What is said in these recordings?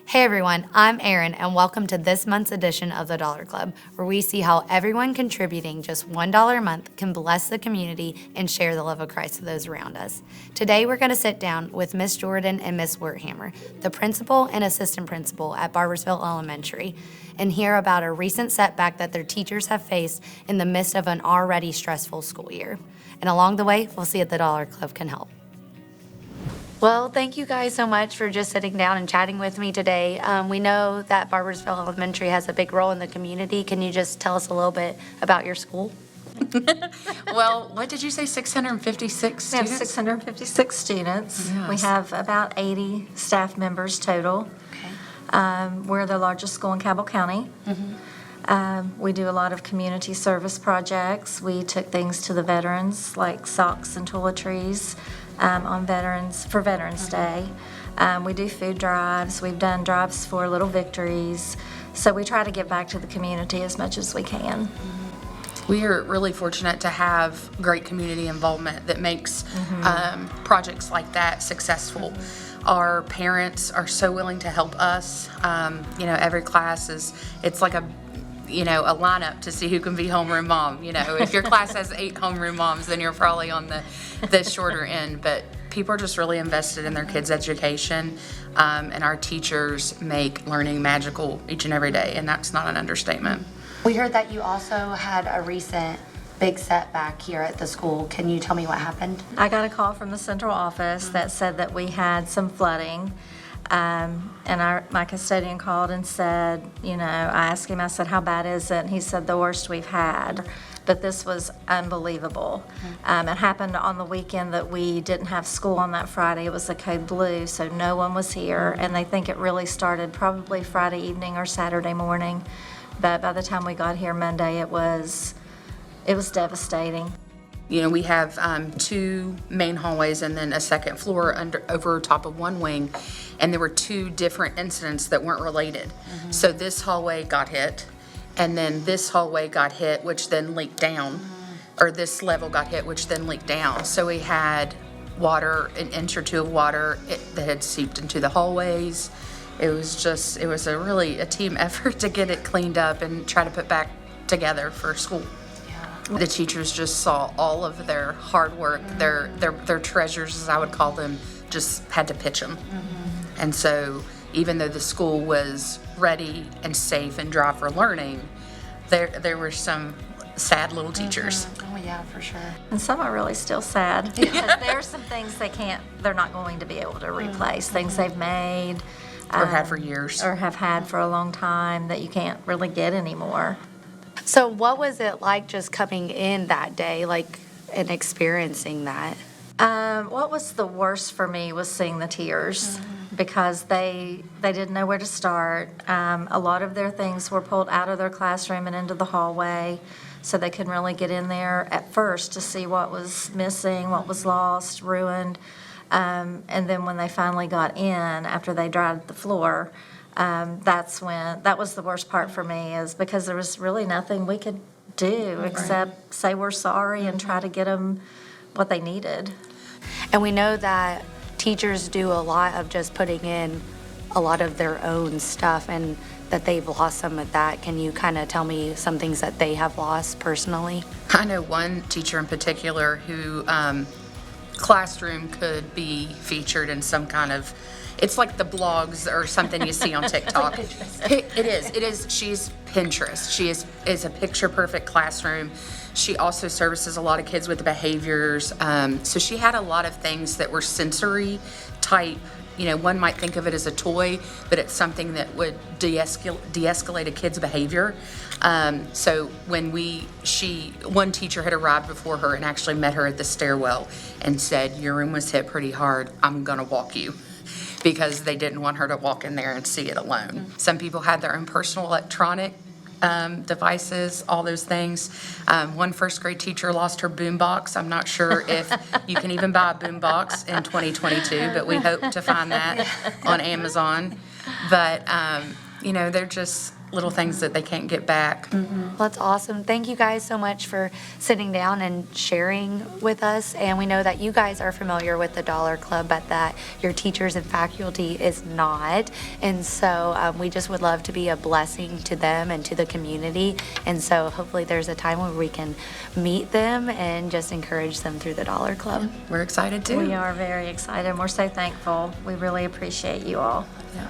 Hey everyone, I'm Erin, and welcome to this month's edition of the Dollar Club, where we see how everyone contributing just $1 a month can bless the community and share the love of Christ with those around us. Today we're going to sit down with Miss Jordan and Miss Werthammer, the principal and assistant principal at Barboursville Elementary, and hear about a recent setback that their teachers have faced in the midst of an already stressful school year. And along the way, we'll see if the Dollar Club can help. Well, thank you guys so much for just sitting down and chatting with me today. We know that Barboursville Elementary has a big role in the community. Can you just tell us a little bit about your school? Well, what did you say, 656 We have students? 656 students. We Yes. have about 80 staff members total. Okay. We're the largest school in Cabell County. We do a lot of community service projects. We took things to the veterans, like socks and toiletries for Veterans Day. We do food drives. We've done drives for Little Victories. So we try to give back to the community as much as we can. We are really fortunate to have great community involvement that makes projects like that successful. Our parents are so willing to help us. Every class it's like a lineup to see who can be homeroom mom. If your class has 8 homeroom moms, then you're probably on the shorter end. But people are just really invested in their kids' education, and our teachers make learning magical each and every day, and that's not an understatement. We heard that you also had a recent big setback here at the school. Can you tell me what happened? I got a call from the central office that said that we had some flooding. And my custodian called and said, I asked him, I said, how bad is it? And he said, the worst we've had. But this was unbelievable. It happened on the weekend that we didn't have school on that Friday. It was the code blue, so no one was here. And they think it really started probably Friday evening or Saturday morning. But by the time we got here Monday, it was devastating. We have 2 main hallways and then a second floor over top of one wing, and there were 2 different incidents that weren't related. So this hallway got hit, and then this hallway got hit, which then leaked down, or this level got hit, which then leaked down. So we had water, an inch or 2 of water that had seeped into the hallways. It was a team effort to get it cleaned up and try to put back together for school. The teachers just saw all of their hard work, their treasures, as I would call them, just had to pitch them. And so even though the school was ready and safe and dry for learning, there were some sad little teachers. Oh yeah, for sure. And some are really still sad because there are some things they're not going to be able to replace, things they've made. Or had for years. Or have had for a long time that you can't really get anymore. So what was it like just coming in that day, and experiencing that? What was the worst for me was seeing the tears because they didn't know where to start. A lot of their things were pulled out of their classroom and into the hallway, so they couldn't really get in there at first to see what was missing, what was lost, ruined. And then when they finally got in, after they dried the floor, that was the worst part for me, is because there was really nothing we could do except say we're sorry and try to get them what they needed. And we know that teachers do a lot of just putting in a lot of their own stuff and that they've lost some of that. Can you kind of tell me some things that they have lost personally? I know one teacher in particular who classroom could be featured in some kind of, it's like the blogs or something you see on TikTok. It is. She's Pinterest. She is a picture perfect classroom. She also services a lot of kids with behaviors. So she had a lot of things that were sensory type. One might think of it as a toy, but it's something that would de-escalate a kid's behavior. So when one teacher had arrived before her and actually met her at the stairwell and said, "Your room was hit pretty hard. I'm gonna walk you," because they didn't want her to walk in there and see it alone. Some people had their own personal electronic devices, all those things. One first grade teacher lost her boombox. I'm not sure if you can even buy a boombox in 2022, but we hope to find that on Amazon. But, little things that they can't get back. Well, that's awesome. Thank you guys so much for sitting down and sharing with us. And we know that you guys are familiar with the Dollar Club, but that your teachers and faculty is not. And so we just would love to be a blessing to them and to the community. And so hopefully there's a time where we can meet them and just encourage them through the Dollar Club. We're excited too. We are very excited, and we're so thankful. We really appreciate you all. Yeah.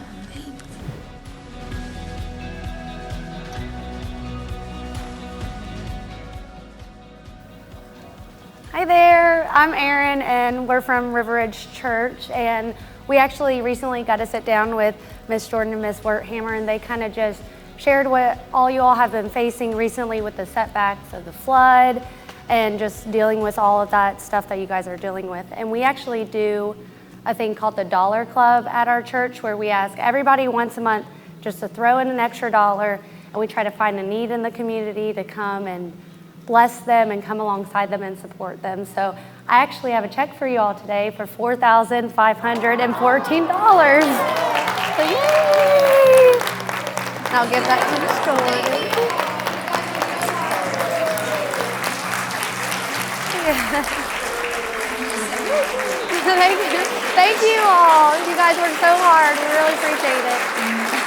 Hi there, I'm Erin and we're from River Ridge Church, and we actually recently got to sit down with Miss Jordan and Miss Werthammer, and they kind of just shared what all you all have been facing recently with the setbacks of the flood and just dealing with all of that stuff that you guys are dealing with. And we actually do a thing called the Dollar Club at our church, where we ask everybody once a month just to throw in an extra $1, and we try to find a need in the community to come and bless them and come alongside them and support them. So I actually have a check for you all today for $4,514. So yay! I'll give that to the store. Thank you all. You guys worked so hard. We really appreciate it.